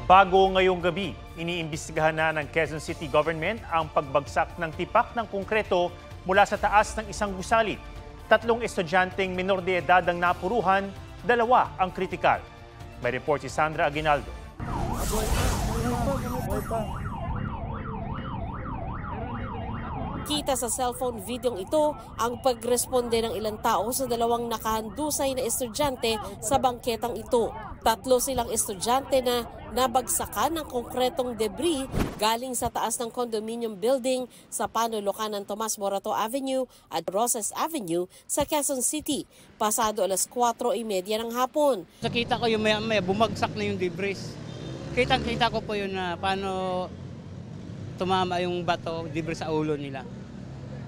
Bago ngayong gabi, iniimbestigahan na ng Quezon City Government ang pagbagsak ng tipak ng konkreto mula sa taas ng isang gusali. 3 estudyanteng menor de edad ang napuruhan, 2 ang kritikal. May report si Sandra Aguinaldo. Kita sa cellphone videong ito ang pagresponde ng ilang tao sa 2 nakahandusay na estudyante sa bangketang ito. 3 silang estudyante na nabagsakan ng konkretong debris galing sa taas ng condominium building sa panulukan ng Tomas Morato Avenue at Rosas Avenue sa Quezon City, pasado alas 4:30 ng hapon. Nakita ko yung maya bumagsak na yung debris. Kitang-kita ko po yun na paano tumama yung bato, debris sa ulo nila.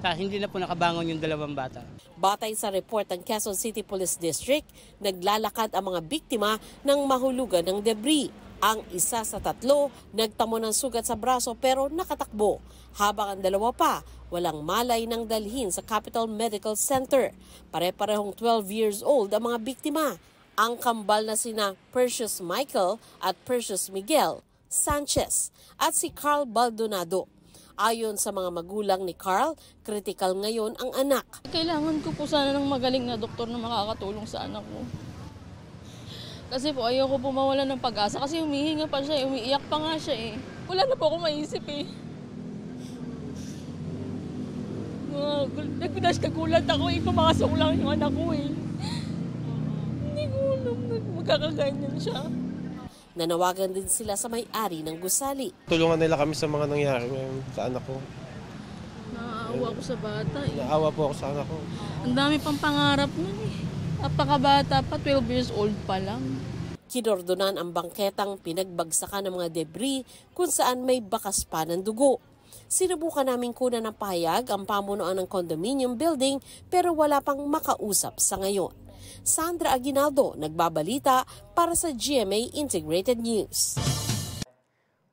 Hindi na po nakabangon yung 2 bata. Batay sa report ng Quezon City Police District, naglalakad ang mga biktima ng mahulugan ng debris. Ang isa sa 3 nagtamo ng sugat sa braso pero nakatakbo, habang ang 2 pa walang malay nang dalhin sa Capital Medical Center. Pare-parehong 12 years old ang mga biktima. Ang kambal na sina Precious Michael at Precious Miguel Sanchez at si Carl Baldonado. Ayon sa mga magulang ni Carl, critical ngayon ang anak. Kailangan ko po sana ng magaling na doktor na makakatulong sa anak ko. Kasi po ayoko po mawalan ng pag-asa kasi humihinga pa siya, umiiyak pa nga siya eh. Wala na po ako maisip eh. Nagpinagulat ako eh, pumakasok lang yung anak ko eh. Hindi ko alam na magkakaganyan siya. Nanawagan din sila sa may-ari ng gusali. Tulungan nila kami sa mga nangyari ngayon sa anak ko. Naaawa ko sa bata eh. Naawa po ako sa anak ko. Ang dami pang pangarap nun eh. Napakabata pa, 12 years old pa lang. Kinordonan ang bangketang pinagbagsakan ng mga debris kung saan may bakas pa ng dugo. Sinubukan naming kunan ng pahayag ang pamunuan ng condominium building pero wala pang makausap sa ngayon. Sandra Aguinaldo, nagbabalita para sa GMA Integrated News.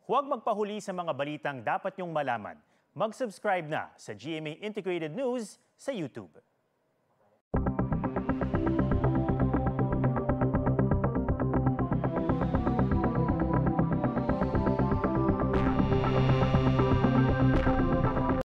Huwag magpahuli sa mga balitang dapat niyong malaman. Mag-subscribe na sa GMA Integrated News sa YouTube.